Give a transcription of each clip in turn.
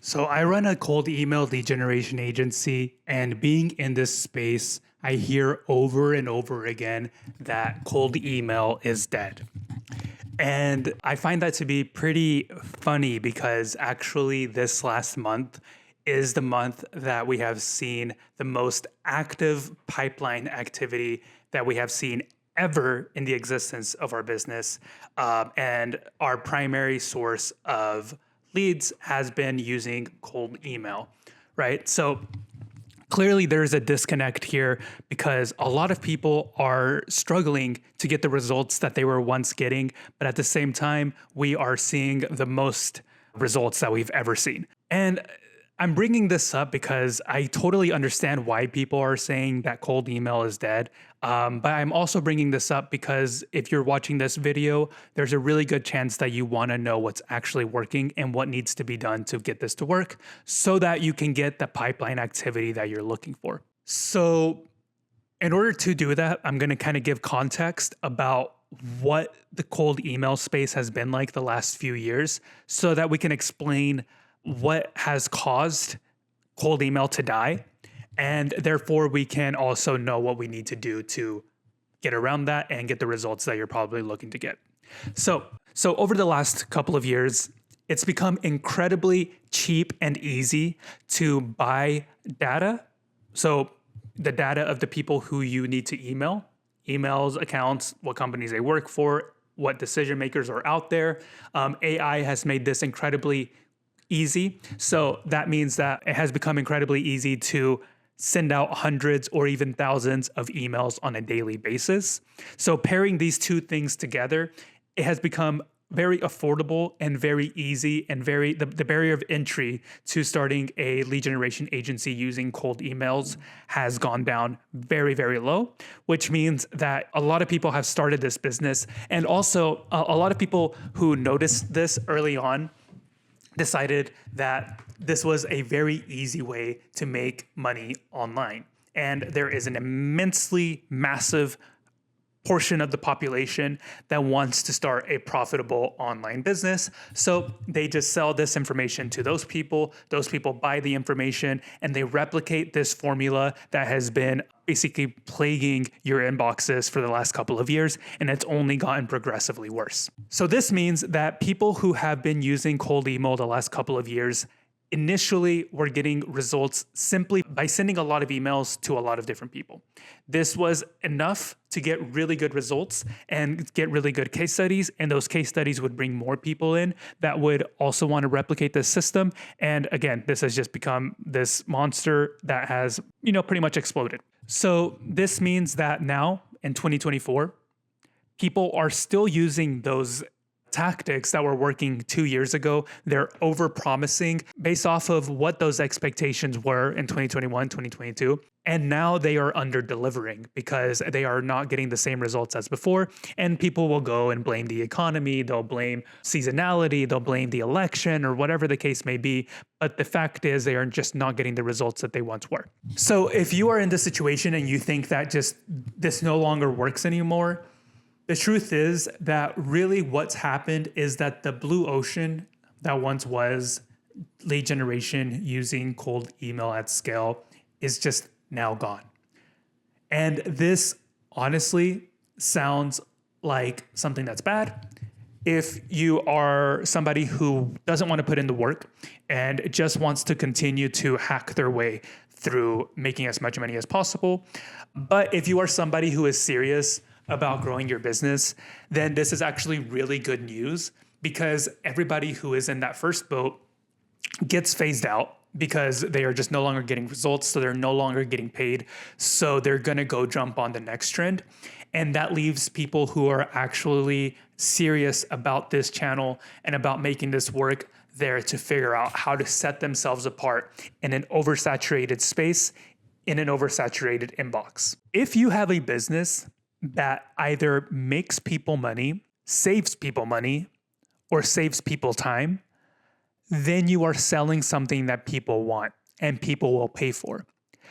So I run a cold email lead generation agency, and being in this space, I hear over and over again that cold email is dead. And I find that to be pretty funny because actually this last month is the month that we have seen the most active pipeline activity that we have seen ever in the existence of our business. And our primary source of leads has been using cold email, right? So clearly there's a disconnect here because a lot of people are struggling to get the results that they were once getting, but at the same time, we are seeing the most results that we've ever seen. And I'm bringing this up because I totally understand why people are saying that cold email is dead. But I'm also bringing this up because if you're watching this video, there's a really good chance that you want to know what's actually working and what needs to be done to get this to work so that you can get the pipeline activity that you're looking for. So in order to do that, I'm going to kind of give context about what the cold email space has been like the last few years so that we can explain what has caused cold email to die. And therefore, we can also know what we need to do to get around that and get the results that you're probably looking to get. So over the last couple of years, it's become incredibly cheap and easy to buy data. So the data of the people who you need to email, emails, accounts, what companies they work for, what decision makers are out there. AI has made this incredibly easy. So that means that it has become incredibly easy to send out hundreds or even thousands of emails on a daily basis. So pairing these two things together, it has become very affordable and very easy and the barrier of entry to starting a lead generation agency using cold emails has gone down very, very low, which means that a lot of people have started this business. And also a lot of people who noticed this early on decided that this was a very easy way to make money online. And there is an immensely massive portion of the population that wants to start a profitable online business. So they just sell this information to those people buy the information, and they replicate this formula that has been basically plaguing your inboxes for the last couple of years, and it's only gotten progressively worse. So this means that people who have been using cold email the last couple of years initially were getting results simply by sending a lot of emails to a lot of different people. This was enough to get really good results and get really good case studies. And those case studies would bring more people in that would also want to replicate this system. And again, this has just become this monster that has, pretty much exploded. So this means that now in 2024, people are still using those tactics that were working 2 years ago. They're over-promising based off of what those expectations were in 2021, 2022. And now they are under-delivering because they are not getting the same results as before. And people will go and blame the economy, they'll blame seasonality, they'll blame the election or whatever the case may be. But the fact is they are just not getting the results that they once were. So if you are in this situation and you think that just this no longer works anymore, the truth is that really what's happened is that the blue ocean that once was lead generation using cold email at scale is just now gone. And this honestly sounds like something that's bad. If you are somebody who doesn't want to put in the work and just wants to continue to hack their way through making as much money as possible. But if you are somebody who is serious about growing your business, then this is actually really good news because everybody who is in that first boat gets phased out because they are just no longer getting results. So they're no longer getting paid. So they're going to go jump on the next trend. And that leaves people who are actually serious about this channel and about making this work there to figure out how to set themselves apart in an oversaturated space, in an oversaturated inbox. If you have a business that either makes people money, saves people money, or saves people time, then you are selling something that people want and people will pay for.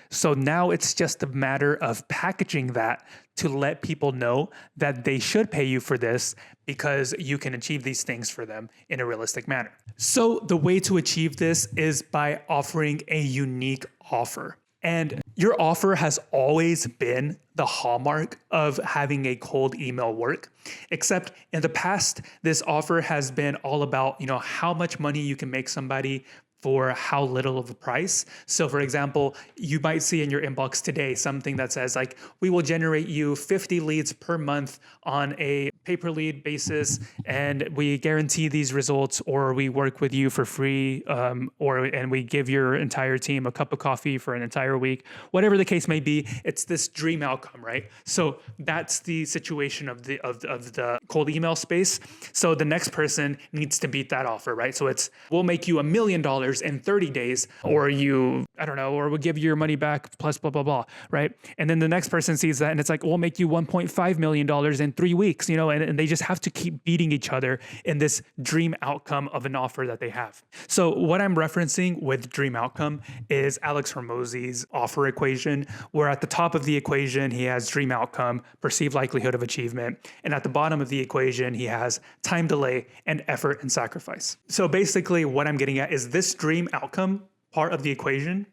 So now it's just a matter of packaging that to let people know that they should pay you for this because you can achieve these things for them in a realistic manner. So the way to achieve this is by offering a unique offer. And your offer has always been the hallmark of having a cold email work, except in the past, this offer has been all about, how much money you can make somebody for how little of a price. So for example, you might see in your inbox today something that says like, we will generate you 50 leads per month on a pay-per-lead basis, and we guarantee these results, or we work with you for free, and we give your entire team a cup of coffee for an entire week. Whatever the case may be, it's this dream outcome, right? So that's the situation of the cold email space. So the next person needs to beat that offer, right? So it's, we'll make you $1 million in 30 days, or or we'll give you your money back plus blah, blah, blah, right? And then the next person sees that and it's like, we'll make you $1.5 million in 3 weeks, and they just have to keep beating each other in this dream outcome of an offer that they have. So what I'm referencing with dream outcome is Alex Hormozi's offer equation, where at the top of the equation, he has dream outcome, perceived likelihood of achievement. And at the bottom of the equation, he has time delay and effort and sacrifice. So basically what I'm getting at is this dream outcome part of the equation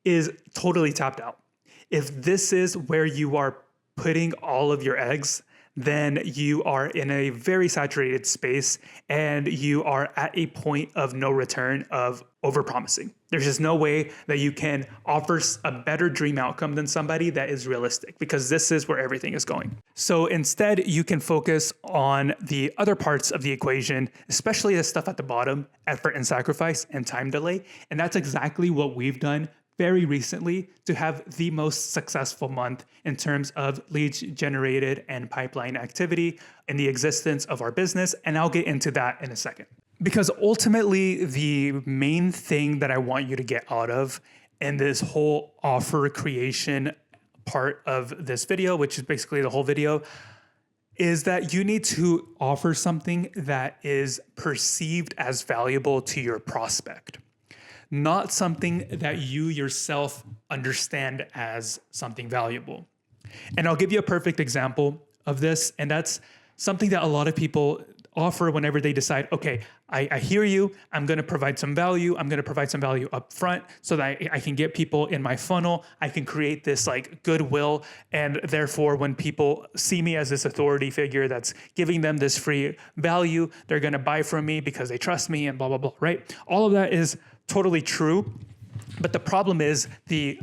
is totally tapped out. If this is where you are putting all of your eggs, then you are in a very saturated space and you are at a point of no return of overpromising. There's just no way that you can offer a better dream outcome than somebody that is realistic, because this is where everything is going. So instead, you can focus on the other parts of the equation, especially the stuff at the bottom, effort and sacrifice and time delay. And that's exactly what we've done very recently to have the most successful month in terms of leads generated and pipeline activity in the existence of our business. And I'll get into that in a second. Because ultimately, the main thing that I want you to get out of in this whole offer creation part of this video, which is basically the whole video, is that you need to offer something that is perceived as valuable to your prospect, not something that you yourself understand as something valuable. And I'll give you a perfect example of this, and that's something that a lot of people offer whenever they decide, okay, I hear you, I'm gonna provide some value, I'm gonna provide some value up front so that I can get people in my funnel, I can create this like goodwill, and therefore when people see me as this authority figure that's giving them this free value, they're gonna buy from me because they trust me and blah, blah, blah, right? All of that is totally true, but the problem is the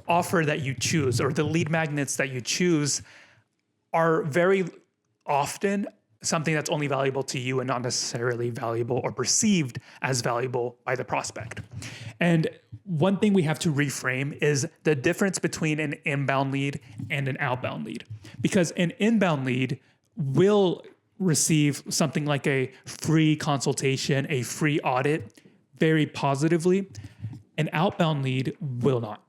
offer that you choose or the lead magnets that you choose are very often something that's only valuable to you and not necessarily valuable or perceived as valuable by the prospect. And one thing we have to reframe is the difference between an inbound lead and an outbound lead. Because an inbound lead will receive something like a free consultation, a free audit very positively. An outbound lead will not.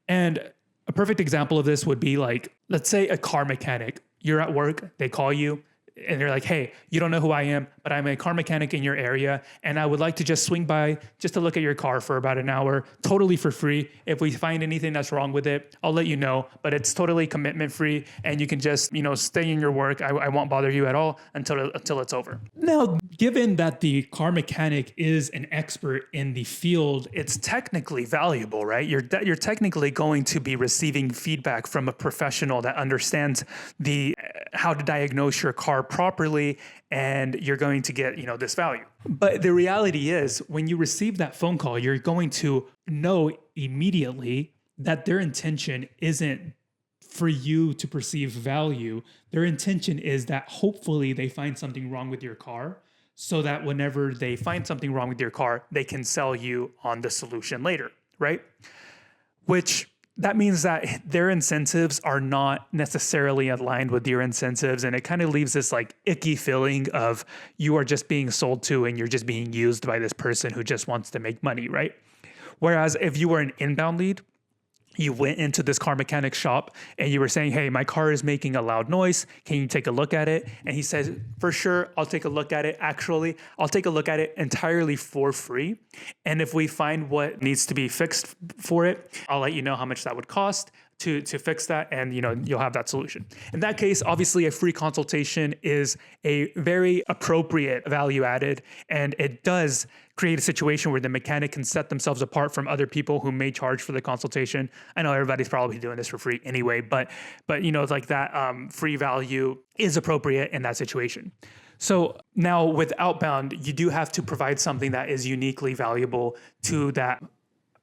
And a perfect example of this would be like, let's say a car mechanic. You're at work, they call you, and they're like, hey, you don't know who I am, but I'm a car mechanic in your area, and I would like to just swing by just to look at your car for about an hour, totally for free. If we find anything that's wrong with it, I'll let you know, but it's totally commitment free, and you can just, stay in your work. I won't bother you at all until it's over. Now, given that the car mechanic is an expert in the field, it's technically valuable, right? You're technically going to be receiving feedback from a professional that understands how to diagnose your car properly, and you're going to get, this value. But the reality is, when you receive that phone call, you're going to know immediately that their intention isn't for you to perceive value. Their intention is that hopefully they find something wrong with your car, so that whenever they find something wrong with your car, they can sell you on the solution later, right? Which that means that their incentives are not necessarily aligned with your incentives. And it kind of leaves this like icky feeling of you are just being sold to and you're just being used by this person who just wants to make money, right? Whereas if you were an inbound lead, you went into this car mechanic shop and you were saying, hey, my car is making a loud noise. Can you take a look at it? And he says, for sure, I'll take a look at it. Actually, I'll take a look at it entirely for free. And if we find what needs to be fixed for it, I'll let you know how much that would cost to fix that, and you'll have that solution. In that case, obviously a free consultation is a very appropriate value added, and it does create a situation where the mechanic can set themselves apart from other people who may charge for the consultation. I know everybody's probably doing this for free anyway, but it's like that free value is appropriate in that situation. So now with outbound, you do have to provide something that is uniquely valuable to that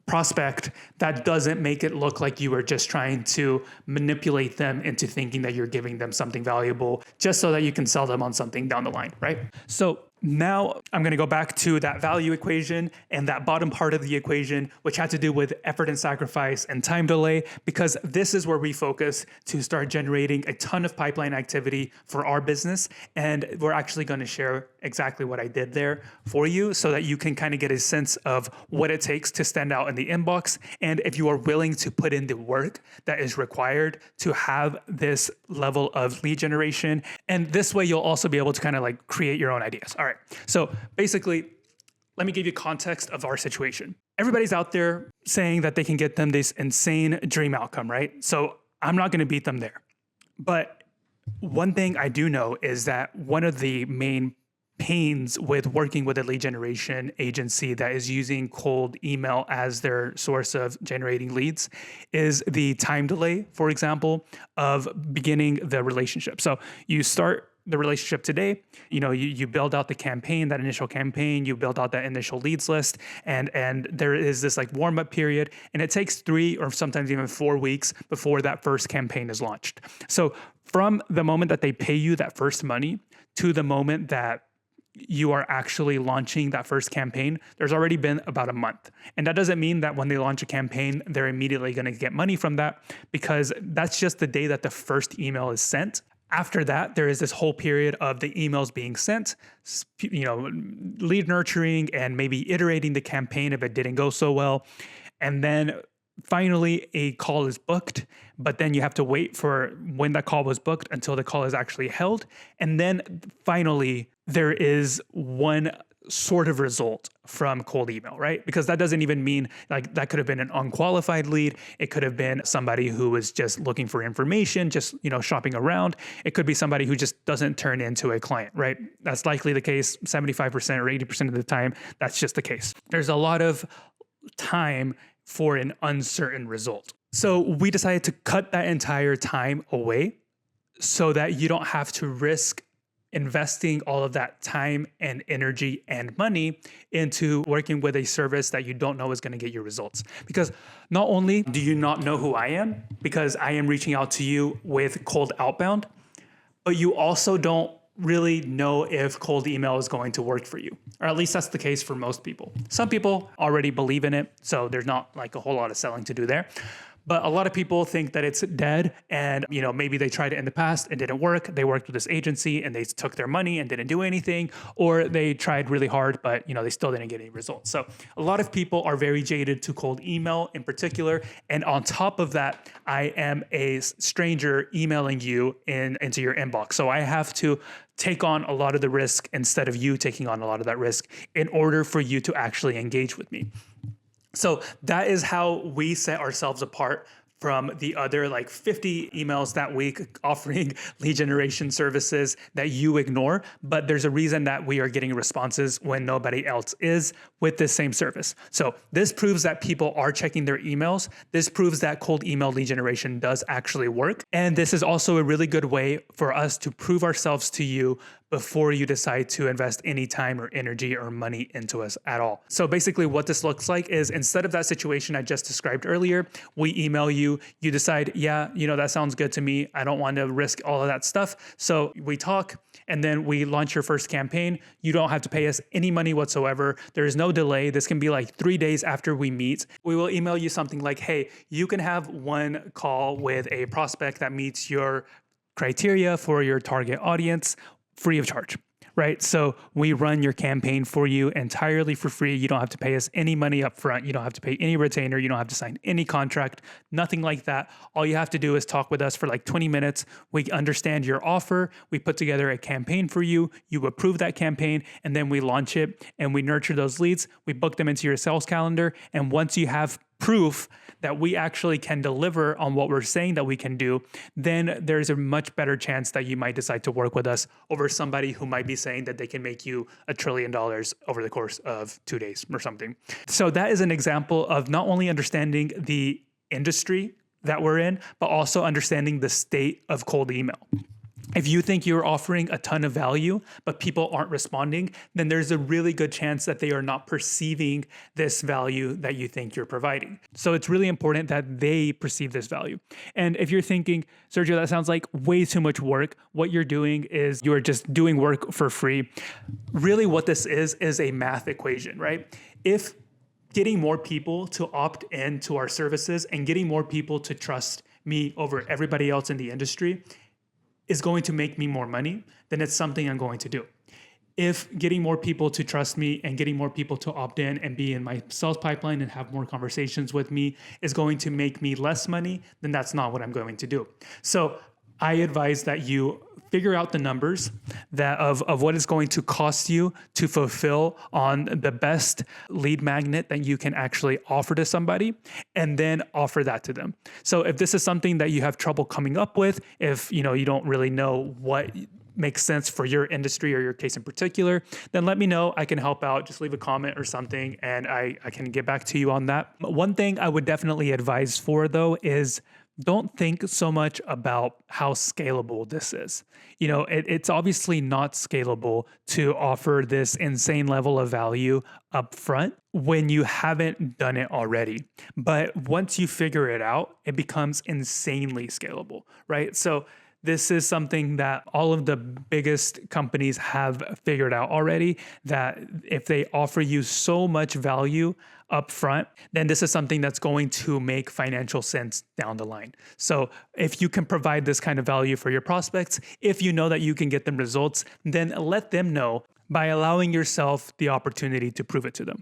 prospect that doesn't make it look like you are just trying to manipulate them into thinking that you're giving them something valuable just so that you can sell them on something down the line, right? So now I'm going to go back to that value equation and that bottom part of the equation, which had to do with effort and sacrifice and time delay, because this is where we focus to start generating a ton of pipeline activity for our business. And we're actually going to share exactly what I did there for you so that you can kind of get a sense of what it takes to stand out in the inbox. And if you are willing to put in the work that is required to have this level of lead generation. And this way you'll also be able to kind of like create your own ideas. All right. So basically, let me give you context of our situation. Everybody's out there saying that they can get them this insane dream outcome, right? So I'm not going to beat them there. But one thing I do know is that one of the main pains with working with a lead generation agency that is using cold email as their source of generating leads is the time delay, for example, of beginning the relationship. So you start the relationship today, you build out the campaign, that initial campaign, you build out that initial leads list, and there is this like warm up period, and it takes 3 or sometimes even 4 weeks before that first campaign is launched. So from the moment that they pay you that first money to the moment that you are actually launching that first campaign, there's already been about a month. And that doesn't mean that when they launch a campaign, they're immediately going to get money from that, because that's just the day that the first email is sent. After that, there is this whole period of the emails being sent, lead nurturing and maybe iterating the campaign if it didn't go so well. And then finally a call is booked, but then you have to wait for when that call was booked until the call is actually held. And then finally, there is one sort of result from cold email, right? Because that doesn't even mean like that could have been an unqualified lead. It could have been somebody who was just looking for information, just, shopping around. It could be somebody who just doesn't turn into a client, right? That's likely the case 75% or 80% of the time. That's just the case. There's a lot of time for an uncertain result. So we decided to cut that entire time away so that you don't have to risk investing all of that time and energy and money into working with a service that you don't know is going to get you results. Because not only do you not know who I am, because I am reaching out to you with cold outbound, but you also don't really know if cold email is going to work for you. Or at least that's the case for most people. Some people already believe in it, so there's not like a whole lot of selling to do there. But a lot of people think that it's dead, and maybe they tried it in the past, it didn't work. They worked with this agency and they took their money and didn't do anything, or they tried really hard, but they still didn't get any results. So a lot of people are very jaded to cold email in particular. And on top of that, I am a stranger emailing you into your inbox. So I have to take on a lot of the risk instead of you taking on a lot of that risk in order for you to actually engage with me. So that is how we set ourselves apart from the other like 50 emails that week offering lead generation services that you ignore. But there's a reason that we are getting responses when nobody else is with this same service. So this proves that people are checking their emails. This proves that cold email lead generation does actually work. And this is also a really good way for us to prove ourselves to you before you decide to invest any time or energy or money into us at all. So basically what this looks like is, instead of that situation I just described earlier, we email you, you decide, yeah, that sounds good to me. I don't want to risk all of that stuff. So we talk, and then we launch your first campaign. You don't have to pay us any money whatsoever. There is no delay. This can be like 3 days after we meet. We will email you something like, hey, you can have one call with a prospect that meets your criteria for your target audience, free of charge, right? So we run your campaign for you entirely for free. You don't have to pay us any money up front. You don't have to pay any retainer. You don't have to sign any contract, nothing like that. All you have to do is talk with us for like 20 minutes. We understand your offer. We put together a campaign for you. You approve that campaign, and then we launch it and we nurture those leads. We book them into your sales calendar. And once you have proof that we actually can deliver on what we're saying that we can do, then there's a much better chance that you might decide to work with us over somebody who might be saying that they can make you $1 trillion over the course of 2 days or something. So that is an example of not only understanding the industry that we're in, but also understanding the state of cold email. If you think you're offering a ton of value, but people aren't responding, then there's a really good chance that they are not perceiving this value that you think you're providing. So it's really important that they perceive this value. And if you're thinking, Sergio, that sounds like way too much work, what you're doing is you're just doing work for free. Really what this is a math equation, right? If getting more people to opt in to our services and getting more people to trust me over everybody else in the industry is going to make me more money, then it's something I'm going to do. If getting more people to trust me and getting more people to opt in and be in my sales pipeline and have more conversations with me is going to make me less money, then that's not what I'm going to do. So I advise that you figure out the numbers that of what it's going to cost you to fulfill on the best lead magnet that you can actually offer to somebody, and then offer that to them. So if this is something that you have trouble coming up with, if you don't really know what makes sense for your industry or your case in particular, then let me know. I can help out. Just leave a comment or something and I can get back to you on that. One thing I would definitely advise for though is don't think so much about how scalable this is. It's obviously not scalable to offer this insane level of value up front when you haven't done it already. But once you figure it out, it becomes insanely scalable, right? So this is something that all of the biggest companies have figured out already, that if they offer you so much value up front, then this is something that's going to make financial sense down the line. So if you can provide this kind of value for your prospects, if you know that you can get them results, then let them know by allowing yourself the opportunity to prove it to them.